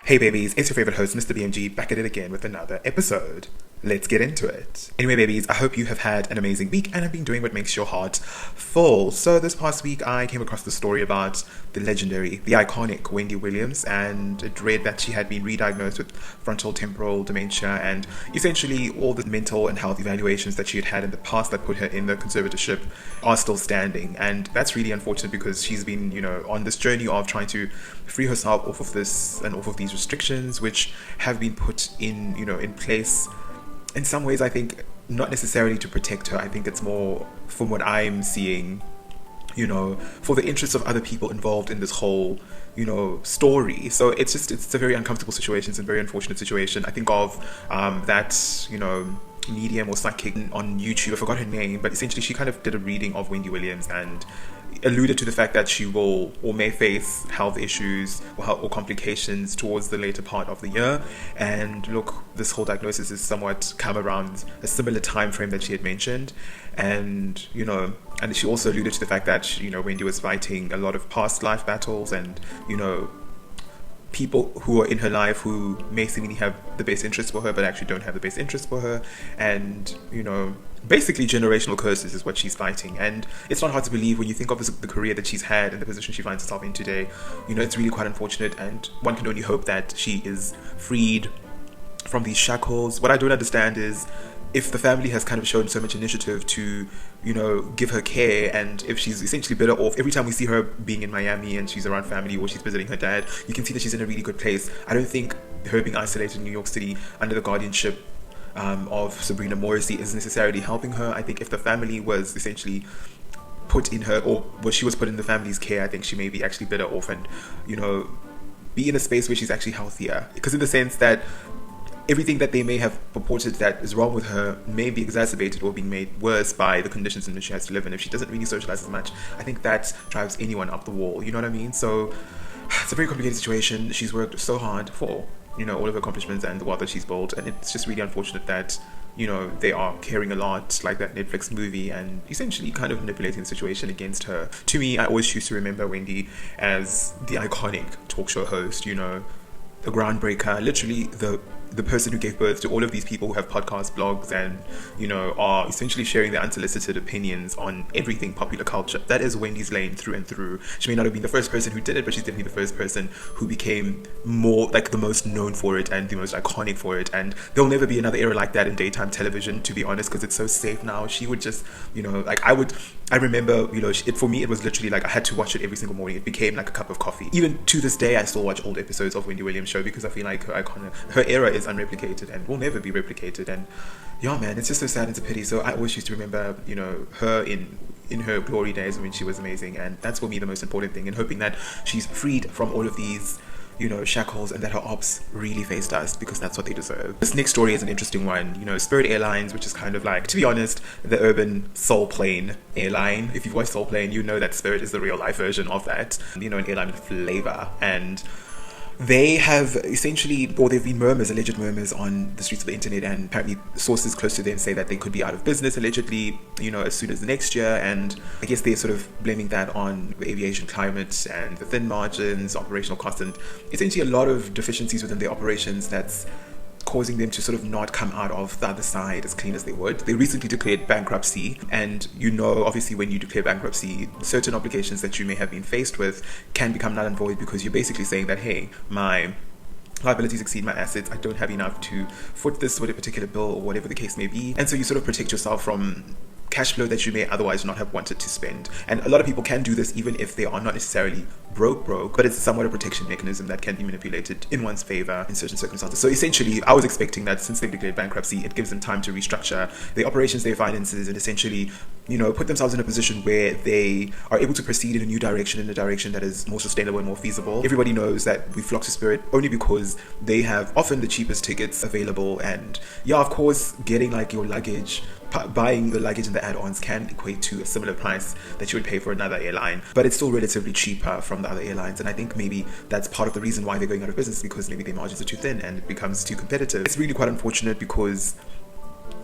Hey babies, it's your favorite host, Mr. BMG, back at it again with another episode. Let's get into it. Anyway, babies, I hope you have had an amazing week and have been doing what makes your heart full. So this past week, I came across the story about the legendary, the iconic Wendy Williams, and it read that she had been re-diagnosed with frontal temporal dementia, and essentially all the mental and health evaluations that she had had in the past that put her in the conservatorship are still standing. And that's really unfortunate because she's been, on this journey of trying to free herself off of this and off of these restrictions, which have been put in, in place. In some ways, I think not necessarily to protect her. I think it's more, from what I'm seeing, for the interests of other people involved in this whole, story. So it's a very uncomfortable situation. It's a very unfortunate situation. I think of that, medium or psychic on YouTube. I forgot her name, but essentially she kind of did a reading of Wendy Williams and alluded to the fact that she will or may face health issues or complications towards the later part of the year. And look, this whole diagnosis is somewhat come around a similar time frame that she had mentioned. And and she also alluded to the fact that Wendy was fighting a lot of past life battles, and people who are in her life who may seemingly have the best interest for her but actually don't have the best interest for her, and basically generational curses is what she's fighting. And it's not hard to believe when you think of the career that she's had and the position she finds herself in today. It's really quite unfortunate, and one can only hope that she is freed from these shackles. What I don't understand is if the family has kind of shown so much initiative to give her care, and if she's essentially better off every time we see her being in Miami and she's around family or she's visiting her dad, you can see that she's in a really good place. I don't think her being isolated in New York City under the guardianship of Sabrina Morrissey is necessarily helping her. I think if the family was essentially put in her, or she was put in the family's care, I think she may be actually better off and be in a space where she's actually healthier, because in the sense that everything that they may have purported that is wrong with her may be exacerbated or being made worse by the conditions in which she has to live in. If she doesn't really socialize as much, I think that drives anyone up the wall, you know what I mean? So it's a very complicated situation. She's worked so hard for all of her accomplishments and the wealth that she's built, and it's just really unfortunate that they are caring a lot, like that Netflix movie, and essentially kind of manipulating the situation against her. To me, I always choose to remember Wendy as the iconic talk show host, the groundbreaker, literally the person who gave birth to all of these people who have podcasts, blogs, and are essentially sharing their unsolicited opinions on everything popular culture. That is Wendy's lane through and through. She may not have been the first person who did it, but she's definitely the first person who became more like the most known for it and the most iconic for it. And there'll never be another era like that in daytime television, to be honest, because it's so safe now. She would just I remember, for me, it was literally like I had to watch it every single morning. It became like a cup of coffee. Even to this day, I still watch old episodes of Wendy Williams' show because I feel like her era is unreplicated and will never be replicated. And yeah, man, it's just so sad and it's a pity. So I always used to remember, her in her glory days when she was amazing. And that's for me the most important thing, and hoping that she's freed from all of these shackles, and that her ops really face dust, because that's what they deserve. This next story is an interesting one. Spirit Airlines, which is kind of like, to be honest, the urban soul plane airline. If you've watched Soul Plane, you know that Spirit is the real life version of that. An airline with flavor. And they have essentially, or they've been alleged murmurs on the streets of the internet, and apparently sources close to them say that they could be out of business allegedly, as soon as the next year. And I guess they're sort of blaming that on the aviation climate and the thin margins, operational costs, and essentially a lot of deficiencies within their operations that's causing them to sort of not come out of the other side as clean as they would. They recently declared bankruptcy, and obviously when you declare bankruptcy, certain obligations that you may have been faced with can become null and void, because you're basically saying that, hey, my liabilities exceed my assets, I don't have enough to foot this with a particular bill, or whatever the case may be. And so you sort of protect yourself from cash flow that you may otherwise not have wanted to spend. And a lot of people can do this even if they are not necessarily broke, but it's somewhat a protection mechanism that can be manipulated in one's favor in certain circumstances. So essentially, I was expecting that since they've declared bankruptcy, it gives them time to restructure their operations, their finances, and essentially, put themselves in a position where they are able to proceed in a new direction, in a direction that is more sustainable and more feasible. Everybody knows that we flock to Spirit only because they have often the cheapest tickets available. And yeah, of course, getting like your luggage, buying the luggage and the add-ons can equate to a similar price that you would pay for another airline, but it's still relatively cheaper from the other airlines. And I think maybe that's part of the reason why they're going out of business, because maybe their margins are too thin and it becomes too competitive. It's really quite unfortunate, because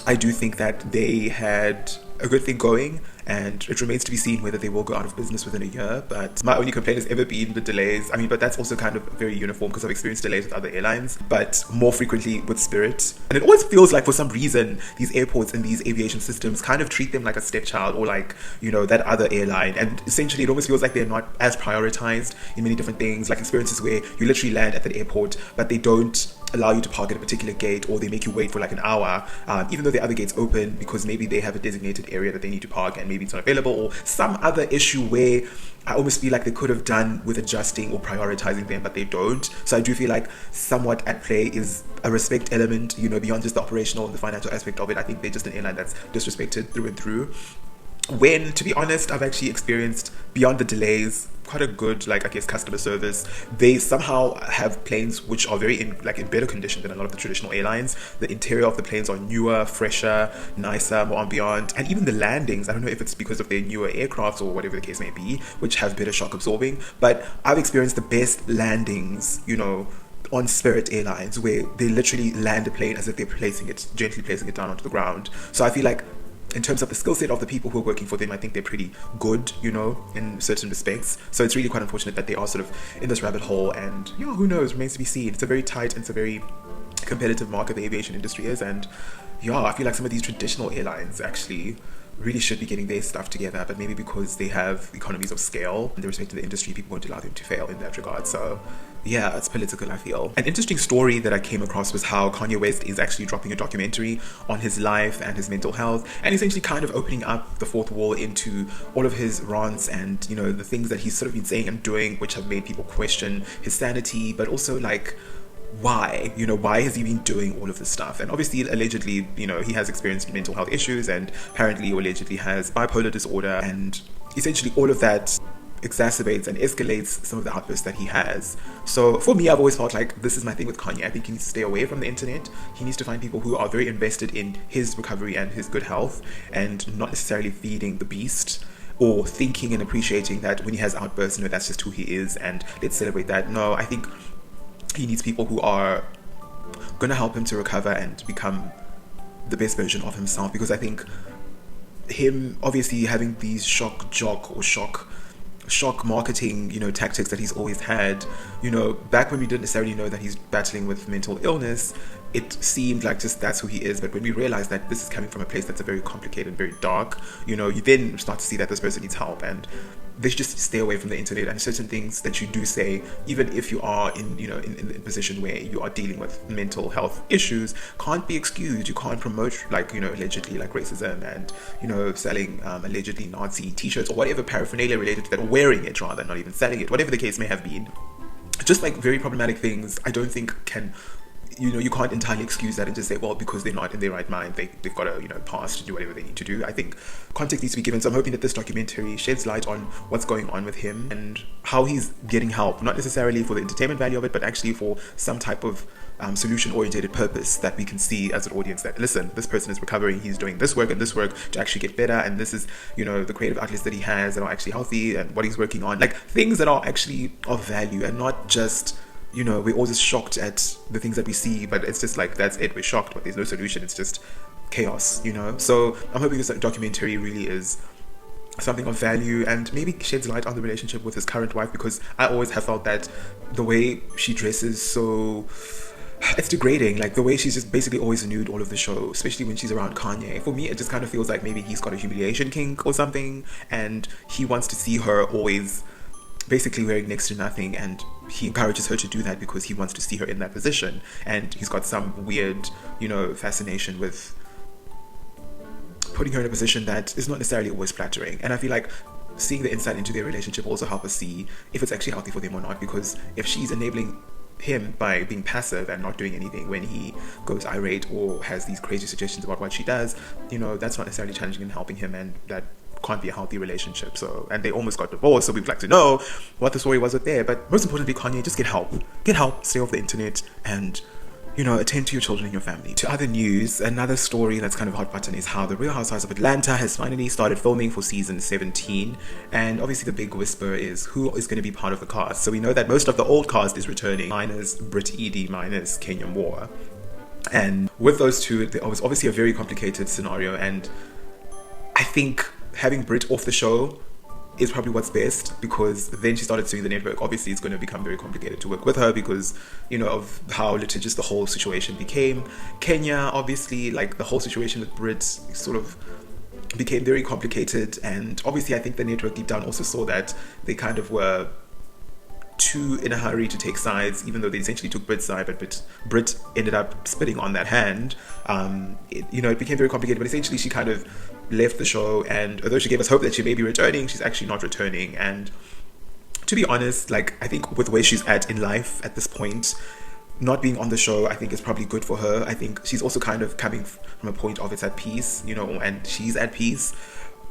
I do think that they had a good thing going, and it remains to be seen whether they will go out of business within a year. But my only complaint has ever been the delays. I mean, but that's also kind of very uniform because I've experienced delays with other airlines, but more frequently with Spirit. And it always feels like for some reason these airports and these aviation systems kind of treat them like a stepchild, or like, you know, that other airline, and essentially it almost feels like they're not as prioritized in many different things, like experiences where you literally land at that airport but they don't allow you to park at a particular gate, or they make you wait for like an hour, even though the other gate's open, because maybe they have a designated area that they need to park and maybe it's not available, or some other issue where I almost feel like they could have done with adjusting or prioritizing them, but they don't. So I do feel like somewhat at play is a respect element, you know, beyond just the operational and the financial aspect of it. I think they're just an airline that's disrespected through and through. When, to be honest, I've actually experienced, beyond the delays, quite a good, like, I guess, customer service. They somehow have planes which are very in better condition than a lot of the traditional airlines. The interior of the planes are newer, fresher, nicer, more ambient, and even the landings, I don't know if it's because of their newer aircrafts or whatever the case may be, which have better shock absorbing, but I've experienced the best landings, you know, on Spirit Airlines, where they literally land a plane as if they're gently placing it down onto the ground. So I feel like in terms of the skill set of the people who are working for them, I think they're pretty good, you know, in certain respects. So it's really quite unfortunate that they are sort of in this rabbit hole, and, you know, who knows, remains to be seen. It's a very tight and it's a very competitive market the aviation industry is, and yeah, I feel like some of these traditional airlines actually really should be getting their stuff together, but maybe because they have economies of scale and the respect of the industry, people won't allow them to fail in that regard. So yeah, it's political, I feel. An interesting story that I came across was how Kanye West is actually dropping a documentary on his life and his mental health, and essentially kind of opening up the fourth wall into all of his rants and, you know, the things that he's sort of been saying and doing, which have made people question his sanity, but also like, why has he been doing all of this stuff? And obviously, allegedly, you know, he has experienced mental health issues, and apparently or allegedly has bipolar disorder, and essentially all of that exacerbates and escalates some of the outbursts that he has. So for me, I've always felt like this is my thing with Kanye. I think he needs to stay away from the internet. He needs to find people who are very invested in his recovery and his good health, and not necessarily feeding the beast, or thinking and appreciating that when he has outbursts, you know, that's just who he is and let's celebrate that. No, I think he needs people who are going to help him to recover and become the best version of himself, because I think him obviously having these shock marketing, you know, tactics that he's always had, you know, back when we didn't necessarily know that he's battling with mental illness, it seemed like just that's who he is. But when we realize that this is coming from a place that's a very complicated, very dark, you know, you then start to see that this person needs help, and they should just stay away from the internet. And certain things that you do say, even if you are in, you know, in a position where you are dealing with mental health issues, can't be excused. You can't promote, like, you know, allegedly like racism and, you know, selling allegedly Nazi t-shirts or whatever paraphernalia related to that, or wearing it rather, not even selling it, whatever the case may have been. Just like very problematic things, I don't think can, you know, you can't entirely excuse that and just say, well, because they're not in their right mind, they've got to, you know, pass to do whatever they need to do. I think context needs to be given. So I'm hoping that this documentary sheds light on what's going on with him and how he's getting help, not necessarily for the entertainment value of it, but actually for some type of solution-oriented purpose that we can see as an audience, that, listen, this person is recovering, he's doing this work and this work to actually get better, and this is, you know, the creative outlets that he has that are actually healthy, and what he's working on, like things that are actually of value, and not just, you know, we're all just shocked at the things that we see, but it's just like, that's it, we're shocked, but there's no solution, it's just chaos, you know. So I'm hoping this documentary really is something of value and maybe sheds light on the relationship with his current wife, because I always have felt that the way she dresses, so it's degrading, like the way she's just basically always nude all of the show, especially when she's around Kanye. For me, it just kind of feels like maybe he's got a humiliation kink or something, and he wants to see her always basically wearing next to nothing, and he encourages her to do that because he wants to see her in that position, and he's got some weird, you know, fascination with putting her in a position that is not necessarily always flattering. And I feel like seeing the insight into their relationship also help us see if it's actually healthy for them or not, because if she's enabling him by being passive and not doing anything when he goes irate or has these crazy suggestions about what she does, you know, that's not necessarily challenging and helping him, and that can't be a healthy relationship. So, and they almost got divorced, so we'd like to know what the story was with there. But most importantly, Kanye, just get help, stay off the internet, and, you know, attend to your children and your family. To other news, another story that's kind of hot button is how the RHOA Housewives of Atlanta has finally started filming for season 17, and obviously the big whisper is who is going to be part of the cast. So we know that most of the old cast is returning, minus Britt Edie, minus Kenya Moore, and with those two, there was obviously a very complicated scenario, and I think having Brit off the show is probably what's best, because then she started suing the network. Obviously, it's going to become very complicated to work with her because, you know, of how litigious the whole situation became. Kenya, obviously, like the whole situation with Brit sort of became very complicated, and obviously I think the network deep down also saw that they kind of were too in a hurry to take sides, even though they essentially took Brit's side, but Brit ended up spitting on that hand. It became very complicated, but essentially she kind of left the show, and although she gave us hope that she may be returning, she's actually not returning. And to be honest, like, I think with where she's at in life at this point, not being on the show, I think is probably good for her. I think she's also kind of coming from a point of it's at peace, you know, and she's at peace.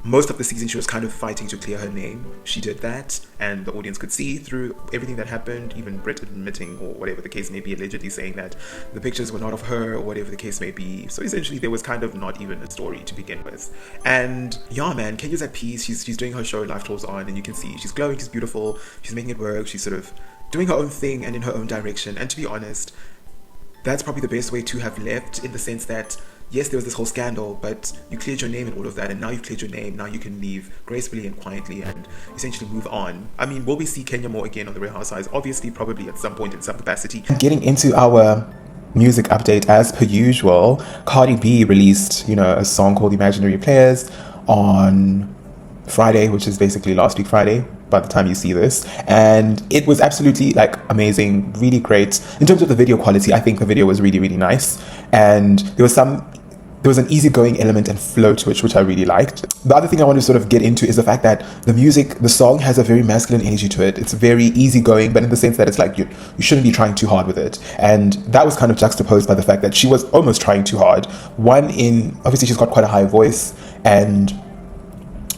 Most of the season she was kind of fighting to clear her name. She did that, and the audience could see through everything that happened, even Brit admitting, or whatever the case may be, allegedly saying that the pictures were not of her, or whatever the case may be. So essentially there was kind of not even a story to begin with. And yeah, man, Kenya's at peace. She's doing her show, Life Tours On, and you can see she's glowing, she's beautiful, she's making it work, she's sort of doing her own thing and in her own direction. And to be honest, that's probably the best way to have left, in the sense that yes, there was this whole scandal, but you cleared your name and all of that, and now you've cleared your name. Now you can leave gracefully and quietly and essentially move on. I mean, will we see Kenya more again on the Real Housewives? Obviously, probably at some point in some capacity. Getting into our music update, as per usual, Cardi B released, a song called Imaginary Playerz on Friday, which is basically last week Friday by the time you see this, and it was absolutely amazing, really great. In terms of the video quality, I think the video was really, really nice, and there was an easygoing element and flow to it, which I really liked. The other thing I want to sort of get into is the fact that the song has a very masculine energy to it. It's very easygoing, but in the sense that it's like you shouldn't be trying too hard with it. And that was kind of juxtaposed by the fact that she was almost trying too hard. Obviously she's got quite a high voice, and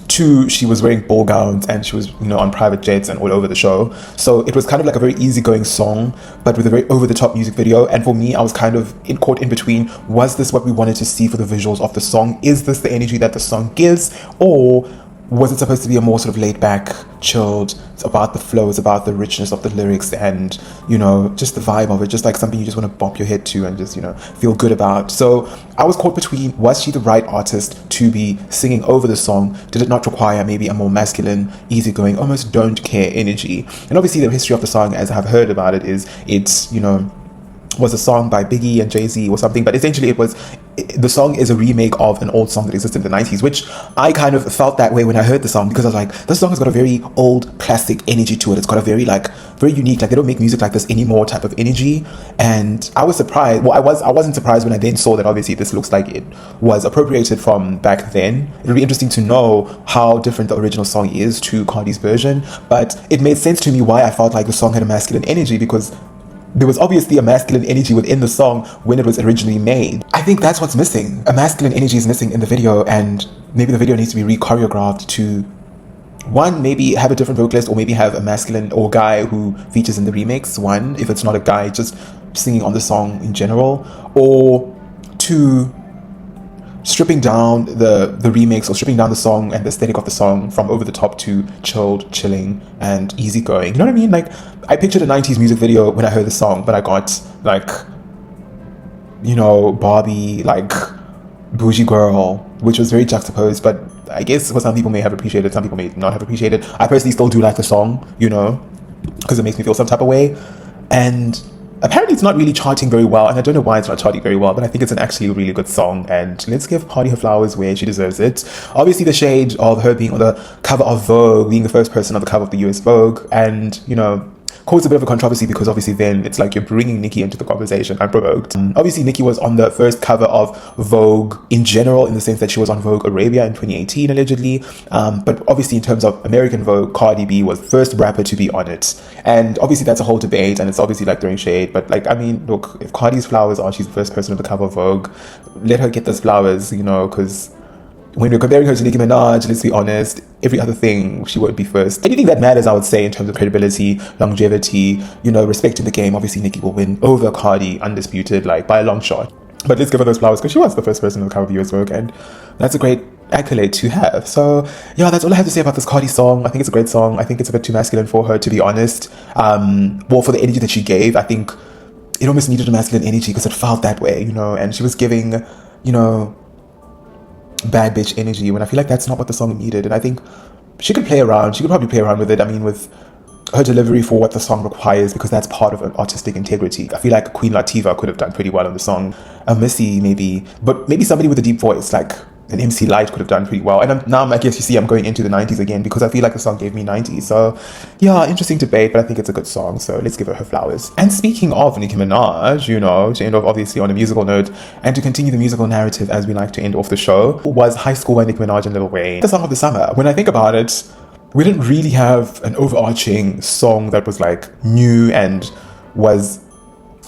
two, she was wearing ball gowns and she was, on private jets and all over the show. So it was kind of like a very easygoing song, but with a very over-the-top music video. And for me, I was kind of caught in between. Was this what we wanted to see for the visuals of the song? Is this the energy that the song gives? Or was it supposed to be a more sort of laid-back, chilled, it's about the flow, it's about the richness of the lyrics and, just the vibe of it, just like something you just want to bop your head to and just, feel good about. So I was caught between, was she the right artist to be singing over the song? Did it not require maybe a more masculine, easygoing, almost don't care energy? And obviously the history of the song, as I've heard about it, is it's, was a song by Biggie and Jay-Z or something, but essentially the song is a remake of an old song that existed in the 90s, which I kind of felt that way when I heard the song, because I was like, this song has got a very old classic energy to it. It's got a very very unique, they don't make music like this anymore type of energy. And I was surprised. Well, I wasn't surprised when I then saw that obviously this looks like it was appropriated from back then. It'll be interesting to know how different the original song is to Cardi's version, but it made sense to me why I felt like the song had a masculine energy, because there was obviously a masculine energy within the song when it was originally made. I think that's what's missing. A masculine energy is missing in the video, and maybe the video needs to be re-choreographed to, one, maybe have a different vocalist, or maybe have a masculine or guy who features in the remix, one, if it's not a guy just singing on the song in general, or two, stripping down the remix, or stripping down the song and the aesthetic of the song from over the top to chilled, chilling, and easygoing. You know what I mean? I pictured a 90s music video when I heard the song, but I got Barbie, bougie girl, which was very juxtaposed, but I guess what some people may have appreciated, some people may not have appreciated. I personally still do like the song, because it makes me feel some type of way. And apparently it's not really charting very well, and I don't know why it's not charting very well, but I think it's actually a really good song, and let's give Cardi her flowers where she deserves it. Obviously the shade of her being on the cover of Vogue, being the first person on the cover of the US Vogue, and, caused a bit of a controversy, because obviously then it's like you're bringing Nicki into the conversation unprovoked. Obviously Nicki was on the first cover of Vogue in general, in the sense that she was on Vogue Arabia in 2018 allegedly, but obviously in terms of American Vogue, Cardi B was the first rapper to be on it. And obviously that's a whole debate, and it's obviously throwing shade, but look, if Cardi's flowers are she's the first person on the cover of Vogue, let her get those flowers, because when we're comparing her to Nicki Minaj, let's be honest, every other thing she would be first. Anything that matters, I would say, in terms of credibility, longevity, respect in the game, obviously Nicki will win over Cardi, undisputed, by a long shot. But let's give her those flowers, because she was the first person on the cover of the US Vogue, and that's a great accolade to have. So yeah, that's all I have to say about this Cardi song. I think it's a great song. I think it's a bit too masculine for her, to be honest. For the energy that she gave, I think it almost needed a masculine energy, because it felt that way, and she was giving, bad bitch energy, when I feel like that's not what the song needed. And I think she could play around. She could probably play around with it. I mean, with her delivery for what the song requires, because that's part of an artistic integrity. I feel like Queen Latifah could have done pretty well on the song. A Missy maybe, but maybe somebody with a deep voice like an MC Light could have done pretty well. And I guess you see I'm going into the 90s again, because I feel like the song gave me 90s. So yeah, interesting debate, but I think it's a good song, so let's give her flowers. And speaking of Nicki Minaj, you know, to end off obviously on a musical note and to continue the musical narrative as we like to end off the show, was High School by Nicki Minaj and Lil Wayne, the song of the summer. When I think about it, we didn't really have an overarching song that was like new and was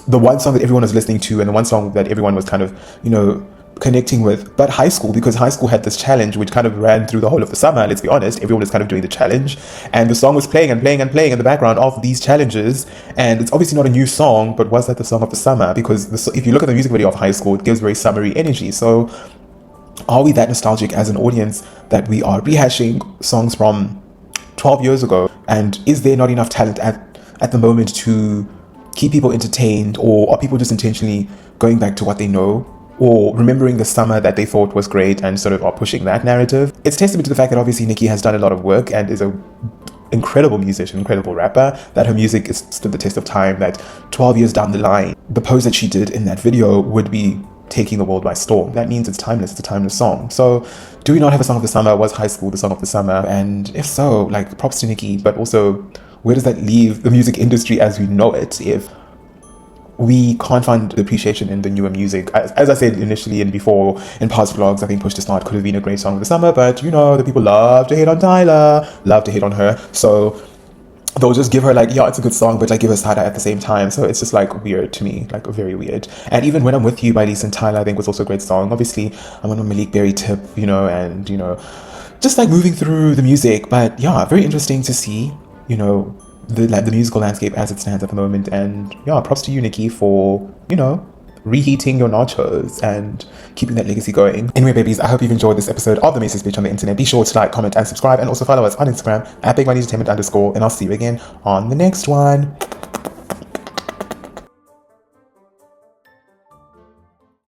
the one song that everyone was listening to and the one song that everyone was kind of, you know, connecting with. But High School, because High School had this challenge which kind of ran through the whole of the summer, let's be honest, everyone was kind of doing the challenge, and the song was playing and playing and playing in the background of these challenges. And it's obviously not a new song, but was that the song of the summer? Because if you look at the music video of High School, it gives very summery energy. So are we that nostalgic as an audience that we are rehashing songs from 12 years ago? And is there not enough talent at the moment to keep people entertained? Or are people just intentionally going back to what they know, or remembering the summer that they thought was great and sort of are pushing that narrative? It's testament to the fact that obviously Nicki has done a lot of work and is an incredible musician, incredible rapper, that her music has stood the test of time, that 12 years down the line, the pose that she did in that video would be taking the world by storm. That means it's timeless, it's a timeless song. So do we not have a song of the summer? Was High School the song of the summer? And if so, like, props to Nicki, but also where does that leave the music industry as we know it if we can't find the appreciation in the newer music? As I said initially and before in past vlogs, I think Push to Start could have been a great song of the summer, but you know, the people love to hate on Tyler, love to hate on her. So they'll just give her like, yeah, it's a good song, but like give her side eye at the same time. So it's just like weird to me, like very weird. And even When I'm With You by Lisa and Tyler, I think was also a great song. Obviously, I'm on a Malik Berry tip, you know, and you know, just like moving through the music. But yeah, very interesting to see, you know, the musical landscape as it stands at the moment. And yeah, props to you, Nicki, for, you know, reheating your nachos and keeping that legacy going. Anyway, babies, I hope you've enjoyed this episode of The Messiest Bitch on the Internet. Be sure to like, comment, and subscribe, and also follow us on Instagram at BigMoneyEntertainment_, and I'll see you again on the next one.